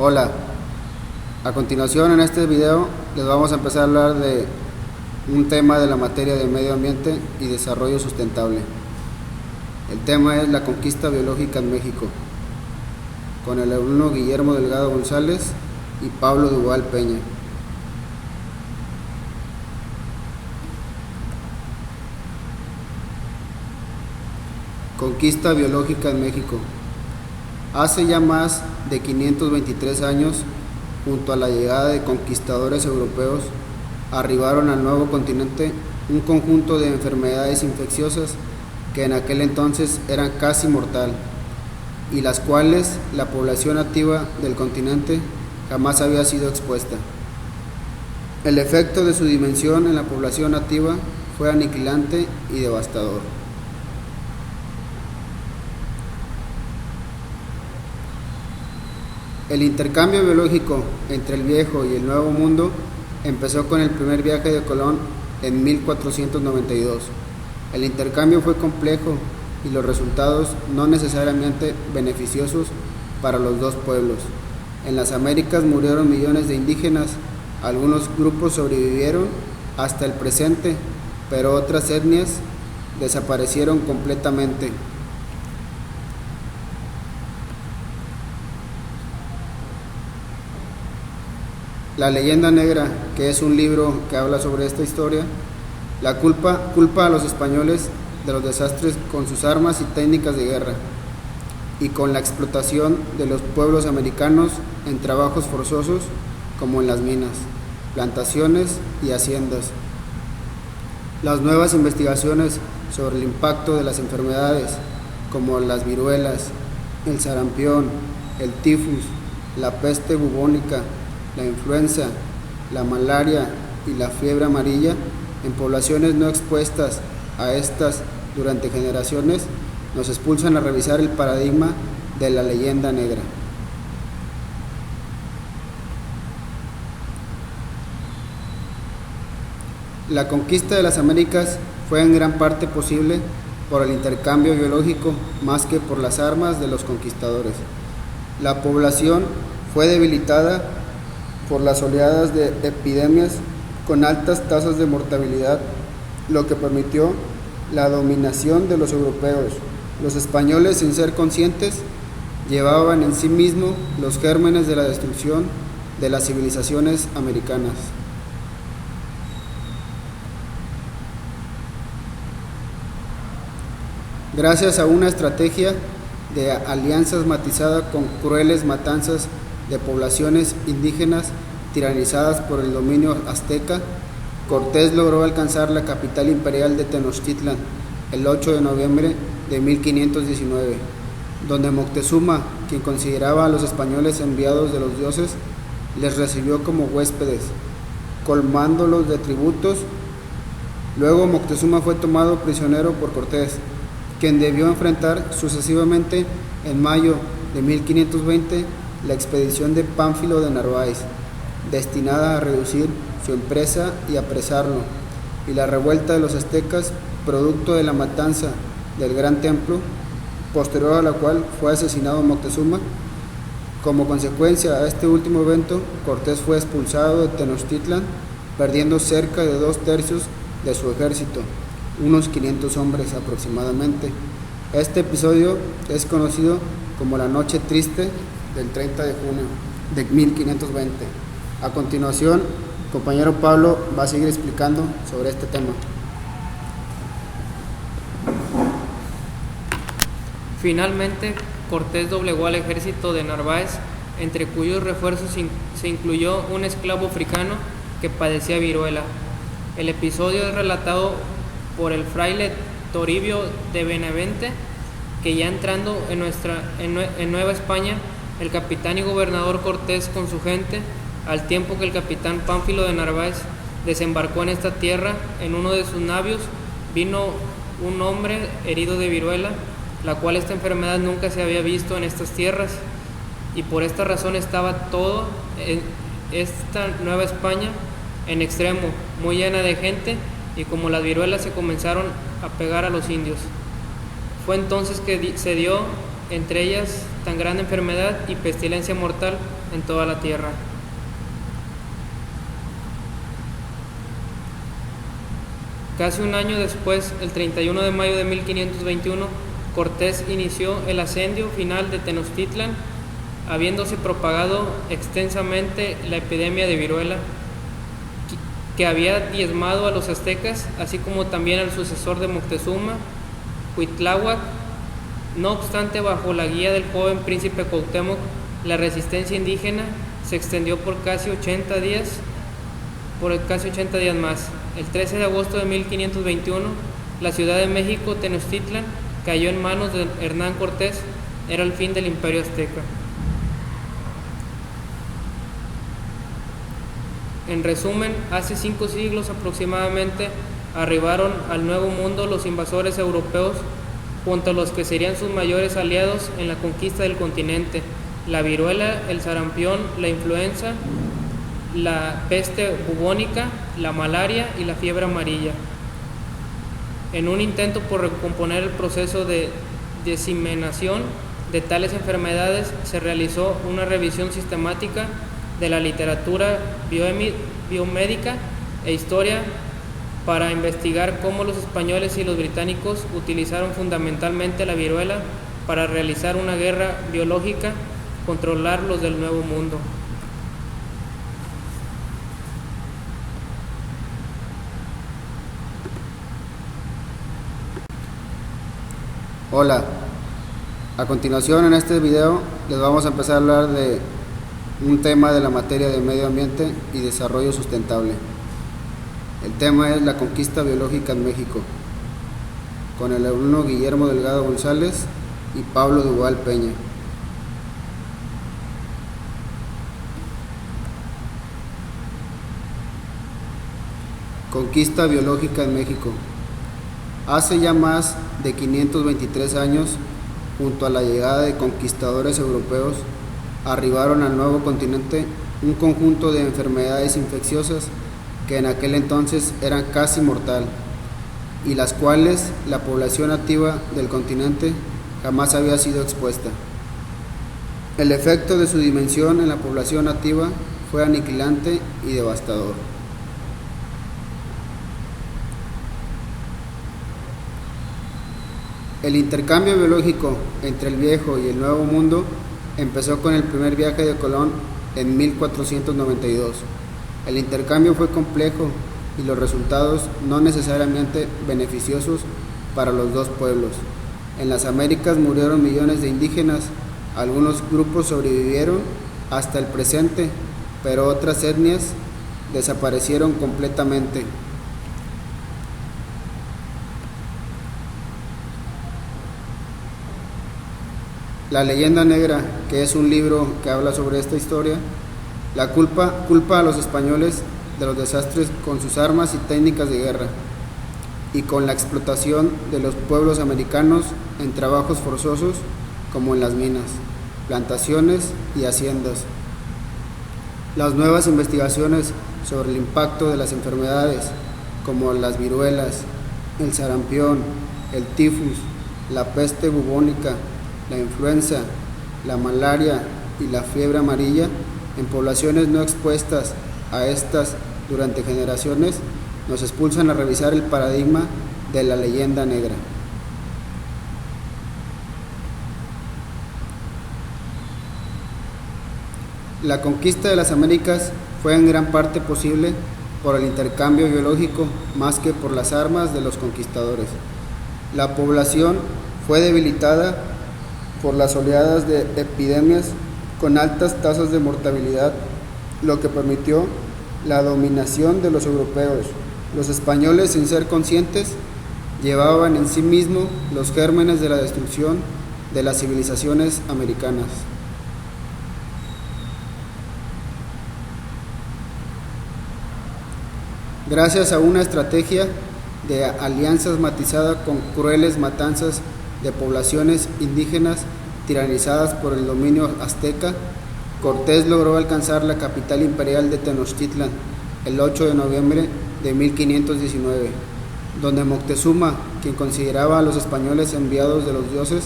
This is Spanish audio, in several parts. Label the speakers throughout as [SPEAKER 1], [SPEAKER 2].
[SPEAKER 1] Hola, a continuación en este video les vamos a empezar a hablar de un tema de la materia de medio ambiente y desarrollo sustentable. El tema es la conquista biológica en México, con el alumno Guillermo Delgado González y Pablo Duval Peña. Conquista biológica en México. Hace ya más de 523 años, junto a la llegada de conquistadores europeos, arribaron al nuevo continente un conjunto de enfermedades infecciosas que en aquel entonces eran casi mortal, y las cuales la población nativa del continente jamás había sido expuesta. El efecto de su dimensión en la población nativa fue aniquilante y devastador. El intercambio biológico entre el viejo y el nuevo mundo empezó con el primer viaje de Colón en 1492. El intercambio fue complejo y los resultados no necesariamente beneficiosos para los dos pueblos. En las Américas murieron millones de indígenas, algunos grupos sobrevivieron hasta el presente, pero otras etnias desaparecieron completamente. La leyenda negra, que es un libro que habla sobre esta historia, culpa a los españoles de los desastres con sus armas y técnicas de guerra y con la explotación de los pueblos americanos en trabajos forzosos como en las minas, plantaciones y haciendas. Las nuevas investigaciones sobre el impacto de las enfermedades como las viruelas, el sarampión, el tifus, la peste bubónica, la influenza, la malaria y la fiebre amarilla en poblaciones no expuestas a estas durante generaciones nos expulsan a revisar el paradigma de la leyenda negra. La conquista de las Américas fue en gran parte posible por el intercambio biológico más que por las armas de los conquistadores. La población fue debilitada por las oleadas de epidemias con altas tasas de mortalidad, lo que permitió la dominación de los europeos. Los españoles, sin ser conscientes, llevaban en sí mismos los gérmenes de la destrucción de las civilizaciones americanas. Gracias a una estrategia de alianzas matizada con crueles matanzas de poblaciones indígenas tiranizadas por el dominio azteca, Cortés logró alcanzar la capital imperial de Tenochtitlan el 8 de noviembre de 1519, donde Moctezuma, quien consideraba a los españoles enviados de los dioses, les recibió como huéspedes, colmándolos de tributos. Luego Moctezuma fue tomado prisionero por Cortés, quien debió enfrentar sucesivamente en mayo de 1520 la expedición de Pánfilo de Narváez, destinada a reducir su empresa y apresarlo, y la revuelta de los aztecas, producto de la matanza del Gran Templo, posterior a la cual fue asesinado Moctezuma. Como consecuencia a este último evento, Cortés fue expulsado de Tenochtitlan, perdiendo cerca de 2/3 de su ejército, unos 500 hombres aproximadamente. Este episodio es conocido como la Noche Triste del 30 de junio de 1520. A continuación, el compañero Pablo va a seguir explicando sobre este tema.
[SPEAKER 2] Finalmente, Cortés doblegó al ejército de Narváez, entre cuyos refuerzos se incluyó un esclavo africano que padecía viruela. El episodio es relatado por el fraile Toribio de Benavente, que ya entrando en Nueva España, el capitán y gobernador Cortés con su gente, al tiempo que el capitán Pánfilo de Narváez desembarcó en esta tierra, en uno de sus navios vino un hombre herido de viruela, la cual esta enfermedad nunca se había visto en estas tierras, y por esta razón estaba todo en esta Nueva España en extremo, muy llena de gente, y como las viruelas se comenzaron a pegar a los indios. Fue entonces que se dio entre ellas tan grande enfermedad y pestilencia mortal en toda la tierra. Casi un año después, el 31 de mayo de 1521, Cortés inició el asedio final de Tenochtitlan, habiéndose propagado extensamente la epidemia de viruela que había diezmado a los aztecas, así como también al sucesor de Moctezuma, Cuitláhuac. No obstante, bajo la guía del joven príncipe Cuauhtémoc, la resistencia indígena se extendió por casi 80 días más. El 13 de agosto de 1521, la Ciudad de México, Tenochtitlan, cayó en manos de Hernán Cortés. Era el fin del imperio azteca. En resumen, hace 5 siglos aproximadamente arribaron al Nuevo Mundo los invasores europeos, junto a los que serían sus mayores aliados en la conquista del continente: la viruela, el sarampión, la influenza, la peste bubónica, la malaria y la fiebre amarilla. En un intento por recomponer el proceso de diseminación de tales enfermedades, se realizó una revisión sistemática de la literatura biomédica e historia para investigar cómo los españoles y los británicos utilizaron fundamentalmente la viruela para realizar una guerra biológica contra los del Nuevo Mundo.
[SPEAKER 1] Hola, a continuación en este video les vamos a empezar a hablar de un tema de la materia de medio ambiente y desarrollo sustentable. El tema es la conquista biológica en México, con el alumno Guillermo Delgado González y Pablo Duval Peña. Conquista biológica en México. Hace ya más de 523 años, junto a la llegada de conquistadores europeos, arribaron al nuevo continente un conjunto de enfermedades infecciosas que en aquel entonces eran casi mortal, y las cuales la población nativa del continente jamás había sido expuesta. El efecto de su dimensión en la población nativa fue aniquilante y devastador. El intercambio biológico entre el Viejo y el Nuevo Mundo empezó con el primer viaje de Colón en 1492. El intercambio fue complejo y los resultados no necesariamente beneficiosos para los dos pueblos. En las Américas murieron millones de indígenas, algunos grupos sobrevivieron hasta el presente, pero otras etnias desaparecieron completamente. La leyenda negra, que es un libro que habla sobre esta historia, la culpa a los españoles de los desastres con sus armas y técnicas de guerra, y con la explotación de los pueblos americanos en trabajos forzosos como en las minas, plantaciones y haciendas. Las nuevas investigaciones sobre el impacto de las enfermedades como las viruelas, el sarampión, el tifus, la peste bubónica, la influenza, la malaria y la fiebre amarilla en poblaciones no expuestas a estas durante generaciones nos expulsan a revisar el paradigma de la leyenda negra. La conquista de las Américas fue en gran parte posible por el intercambio biológico más que por las armas de los conquistadores. La población fue debilitada por las oleadas de epidemias con altas tasas de mortalidad, lo que permitió la dominación de los europeos. Los españoles, sin ser conscientes, llevaban en sí mismos los gérmenes de la destrucción de las civilizaciones americanas. Gracias a una estrategia de alianzas matizada con crueles matanzas de poblaciones indígenas tiranizadas por el dominio azteca, Cortés logró alcanzar la capital imperial de Tenochtitlan el 8 de noviembre de 1519, donde Moctezuma, quien consideraba a los españoles enviados de los dioses,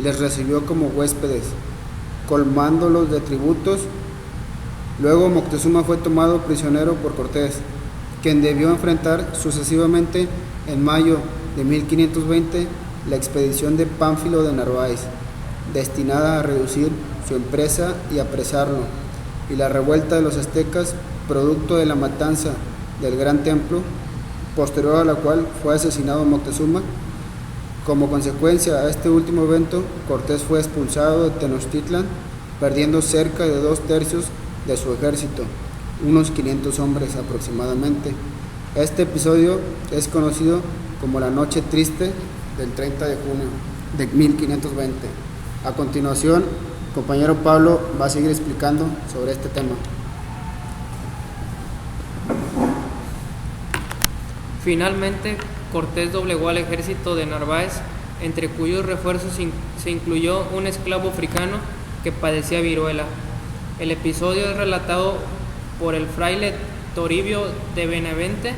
[SPEAKER 1] les recibió como huéspedes, colmándolos de tributos. Luego Moctezuma fue tomado prisionero por Cortés, quien debió enfrentar sucesivamente en mayo de 1520 la expedición de Pánfilo de Narváez, destinada a reducir su empresa y apresarlo, y la revuelta de los aztecas, producto de la matanza del Gran Templo, posterior a la cual fue asesinado Moctezuma. Como consecuencia a este último evento, Cortés fue expulsado de Tenochtitlan, perdiendo cerca de 2/3 de su ejército, unos 500 hombres aproximadamente. Este episodio es conocido como la Noche Triste del 30 de junio de 1520. A continuación, el compañero Pablo va a seguir explicando sobre este tema.
[SPEAKER 2] Finalmente, Cortés doblegó al ejército de Narváez, entre cuyos refuerzos se incluyó un esclavo africano que padecía viruela. El episodio es relatado por el fraile Toribio de Benavente,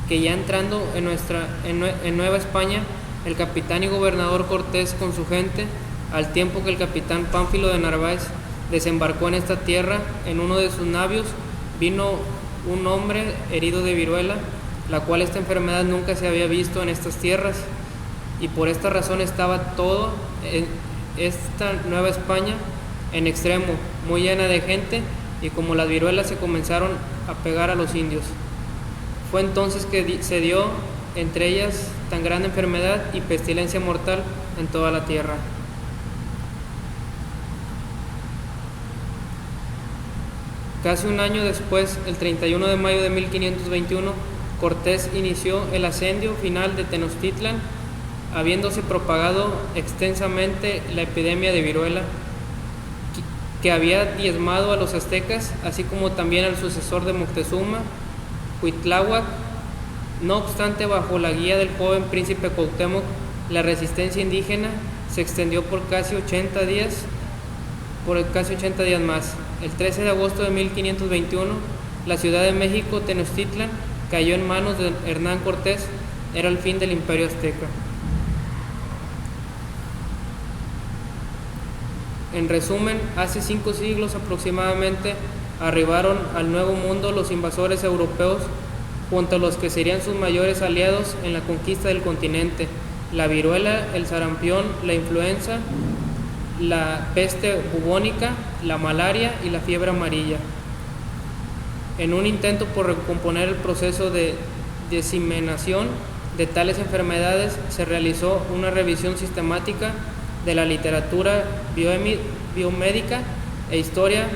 [SPEAKER 2] que ya entrando en Nueva España, el capitán y gobernador Cortés con su gente, al tiempo que el capitán Pánfilo de Narváez desembarcó en esta tierra, en uno de sus navios vino un hombre herido de viruela, la cual esta enfermedad nunca se había visto en estas tierras, y por esta razón estaba todo en esta Nueva España en extremo, muy llena de gente, y como las viruelas se comenzaron a pegar a los indios. Fue entonces que se dio entre ellas tan grande enfermedad y pestilencia mortal en toda la tierra. Casi un año después, el 31 de mayo de 1521, Cortés inició el asedio final de Tenochtitlan, habiéndose propagado extensamente la epidemia de viruela que había diezmado a los aztecas, así como también al sucesor de Moctezuma, Cuitláhuac. No obstante, bajo la guía del joven príncipe Cuauhtémoc, la resistencia indígena se extendió por casi 80 días más. El 13 de agosto de 1521, la Ciudad de México, Tenochtitlan, cayó en manos de Hernán Cortés. Era el fin del imperio azteca. En resumen, hace 5 siglos aproximadamente arribaron al Nuevo Mundo los invasores europeos, junto a los que serían sus mayores aliados en la conquista del continente: la viruela, el sarampión, la influenza, la peste bubónica, la malaria y la fiebre amarilla. En un intento por recomponer el proceso de diseminación de tales enfermedades, se realizó una revisión sistemática de la literatura biomédica e historia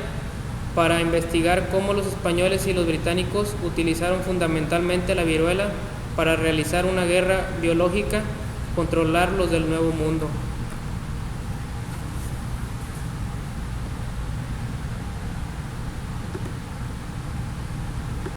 [SPEAKER 2] para investigar cómo los españoles y los británicos utilizaron fundamentalmente la viruela para realizar una guerra biológica, controlar los del Nuevo Mundo.